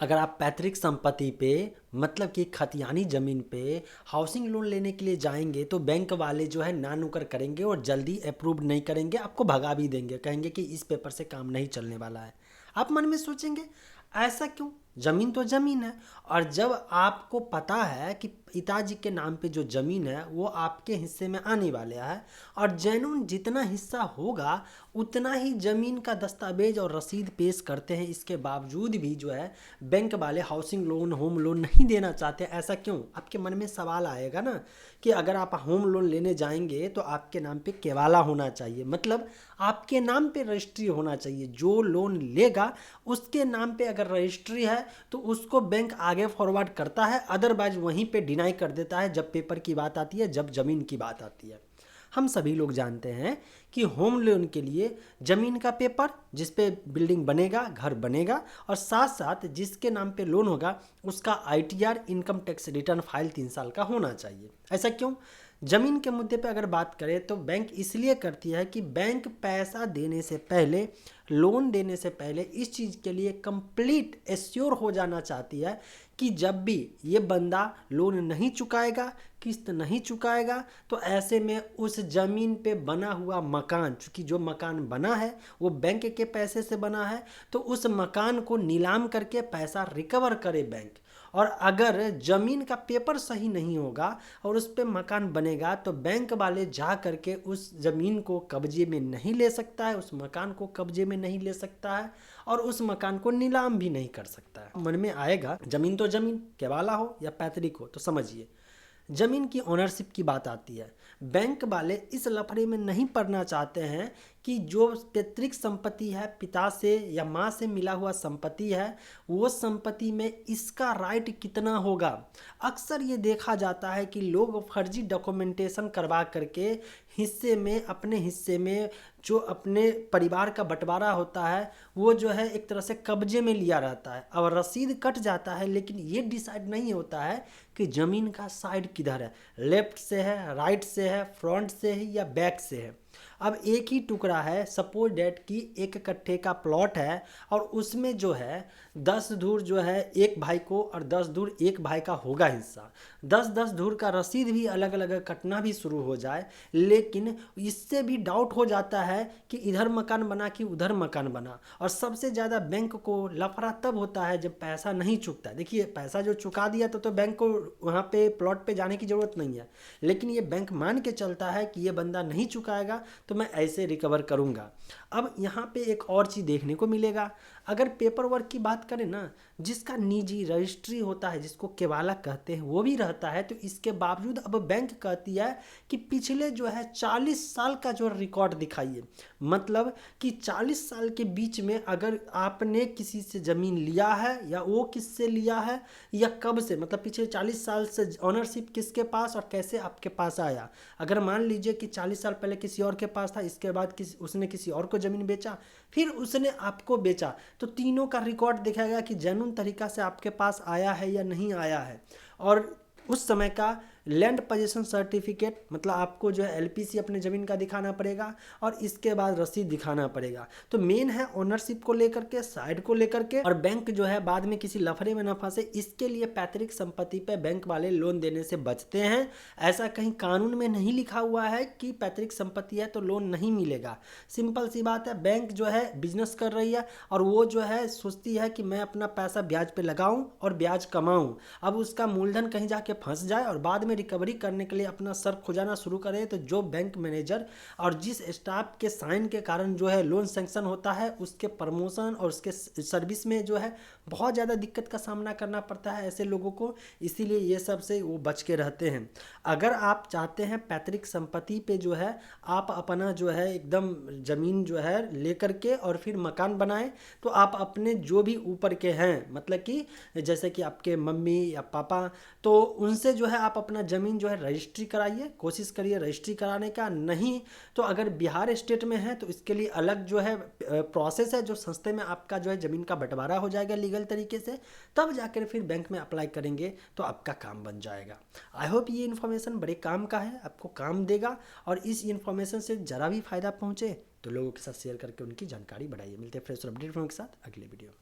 अगर आप पैतृक संपत्ति पे मतलब कि खतियानी ज़मीन पे हाउसिंग लोन लेने के लिए जाएंगे तो बैंक वाले जो है ना नुकर करेंगे और जल्दी अप्रूव नहीं करेंगे, आपको भगा भी देंगे, कहेंगे कि इस पेपर से काम नहीं चलने वाला है। आप मन में सोचेंगे ऐसा क्यों, ज़मीन तो ज़मीन है। और जब आपको पता है कि पिताजी के नाम पे जो ज़मीन है वो आपके हिस्से में आने वाले है और जेन्युइन जितना हिस्सा होगा उतना ही ज़मीन का दस्तावेज और रसीद पेश करते हैं, इसके बावजूद भी जो है बैंक वाले हाउसिंग लोन होम लोन नहीं देना चाहते। ऐसा क्यों, आपके मन में सवाल आएगा ना कि अगर आप होम लोन लेने जाएंगे तो आपके नाम पे केवाला होना चाहिए, मतलब आपके नाम पे रजिस्ट्री होना चाहिए। जो लोन लेगा उसके नाम पे अगर रजिस्ट्री है तो उसको बैंक आगे फॉरवर्ड करता है, अदरवाइज वहीं पे डिनाई कर देता है जब पेपर की बात आती है, जब ज़मीन की बात आती है। हम सभी लोग जानते हैं कि होम लोन के लिए ज़मीन का पेपर जिस पे बिल्डिंग बनेगा, घर बनेगा, और साथ साथ जिसके नाम पे लोन होगा उसका ITR income tax return file 3 साल का होना चाहिए। ऐसा क्यों? ज़मीन के मुद्दे पे अगर बात करें तो बैंक इसलिए करती है कि बैंक पैसा देने से पहले, लोन देने से पहले इस चीज़ के लिए कंप्लीट एश्योर हो जाना चाहती है कि जब भी ये बंदा लोन नहीं चुकाएगा, किस्त नहीं चुकाएगा, तो ऐसे में उस ज़मीन पे बना हुआ मकान, चूँकि जो मकान बना है वो बैंक के पैसे से बना है, तो उस मकान को नीलाम करके पैसा रिकवर करे बैंक। और अगर ज़मीन का पेपर सही नहीं होगा और उस पर मकान बनेगा तो बैंक वाले जा करके उस ज़मीन को कब्जे में नहीं ले सकता है, उस मकान को कब्जे में नहीं ले सकता है और उस मकान को नीलाम भी नहीं कर सकता है। मन में आएगा ज़मीन तो ज़मीन, केवाला हो या पैतृक हो, तो समझिए ज़मीन की ओनरशिप की बात आती है। बैंक वाले इस लफड़े में नहीं पड़ना चाहते हैं कि जो पैतृक संपत्ति है, पिता से या माँ से मिला हुआ संपत्ति है, वो संपत्ति में इसका राइट कितना होगा। अक्सर ये देखा जाता है कि लोग फर्जी डॉक्यूमेंटेशन करवा करके हिस्से में, अपने हिस्से में जो अपने परिवार का बंटवारा होता है वो जो है एक तरह से कब्जे में लिया रहता है। अब रसीद कट जाता है लेकिन ये डिसाइड नहीं होता है कि ज़मीन का साइड किधर है, लेफ्ट से है, राइट से है, फ्रंट से है या बैक से है। अब एक ही टुकड़ा है, सपोज डेट की 1 कट्ठे का प्लॉट है और उसमें जो है 10 धूर जो है एक भाई को और 10 धूर एक भाई का होगा हिस्सा। 10-10 धूर का रसीद भी अलग अलग कटना भी शुरू हो जाए, लेकिन इससे भी डाउट हो जाता है कि इधर मकान बना कि उधर मकान बना। और सबसे ज़्यादा बैंक को लफड़ा तब होता है जब पैसा नहीं चुकता। देखिए पैसा जो चुका दिया तो बैंक को वहाँ पे प्लॉट पे जाने की ज़रूरत नहीं है, लेकिन ये बैंक मान के चलता है कि ये बंदा नहीं चुकाएगा तो मैं ऐसे रिकवर करूँगा। अब यहाँ पे एक और चीज़ देखने को मिलेगा, अगर पेपर वर्क की बात करें ना, जिसका निजी रजिस्ट्री होता है जिसको केवाला कहते हैं वो भी रहता है, तो इसके बावजूद अब बैंक कहती है कि पिछले जो है 40 साल का जो रिकॉर्ड दिखाइए। मतलब कि 40 साल के बीच में अगर आपने किसी से ज़मीन लिया है या वो किससे लिया है या कब से, मतलब पिछले 40 साल से ऑनरशिप किसके पास और कैसे आपके पास आया। अगर मान लीजिए कि 40 साल पहले किसी और के पास था, इसके बाद उसने किसी और को ज़मीन बेचा, फिर उसने आपको बेचा, तो तीनों का रिकॉर्ड दिखाएगा कि जेन्युइन तरीका से आपके पास आया है या नहीं आया है। और उस समय का लैंड पोजीशन सर्टिफिकेट, मतलब आपको जो है एलपीसी अपने ज़मीन का दिखाना पड़ेगा और इसके बाद रसीद दिखाना पड़ेगा। तो मेन है ओनरशिप को लेकर के, साइड को लेकर के, और बैंक जो है बाद में किसी लफड़े में ना फंसे, इसके लिए पैतृक संपत्ति पे बैंक वाले लोन देने से बचते हैं। ऐसा कहीं कानून में नहीं लिखा हुआ है कि पैतृक संपत्ति है तो लोन नहीं मिलेगा। सिंपल सी बात है, बैंक जो है बिजनेस कर रही है और वो जो है सोचती है कि मैं अपना पैसा ब्याज पे लगाऊं और ब्याज कमाऊं। अब उसका मूलधन कहीं जाके फंस जाए और बाद में रिकवरी करने के लिए अपना सर खुजाना शुरू करे, तो जो बैंक मैनेजर और जिस स्टाफ के साइन के कारण जो है लोन सैंक्शन होता है, उसके प्रमोशन और उसके सर्विस में जो है बहुत ज़्यादा दिक्कत का सामना करना पड़ता है ऐसे लोगों को। इसीलिए ये सब से वो बच के रहते हैं। अगर आप चाहते हैं पैतृक संपत्ति पे जो है आप अपना जो है एकदम ज़मीन जो है लेकर के और फिर मकान बनाएं, तो आप अपने जो भी ऊपर के हैं, मतलब कि जैसे कि आपके मम्मी या पापा, तो उनसे जो है आप अपना ज़मीन जो है रजिस्ट्री कराइए, कोशिश करिए रजिस्ट्री कराने का। नहीं तो अगर बिहार स्टेट में है तो इसके लिए अलग जो है प्रोसेस है, जो सस्ते में आपका जो है ज़मीन का बंटवारा हो जाएगा लीगल तरीके से, तब जाकर फिर बैंक में अप्लाई करेंगे तो आपका काम बन जाएगा। आई होप ये इन्फॉर्मेशन बड़े काम का है, आपको काम देगा, और इस इन्फॉर्मेशन से ज़रा भी फ़ायदा पहुँचे तो लोगों के साथ शेयर करके उनकी जानकारी बढ़ाइए। मिलते हैं फ्रेश और अपडेट के साथ अगले वीडियो।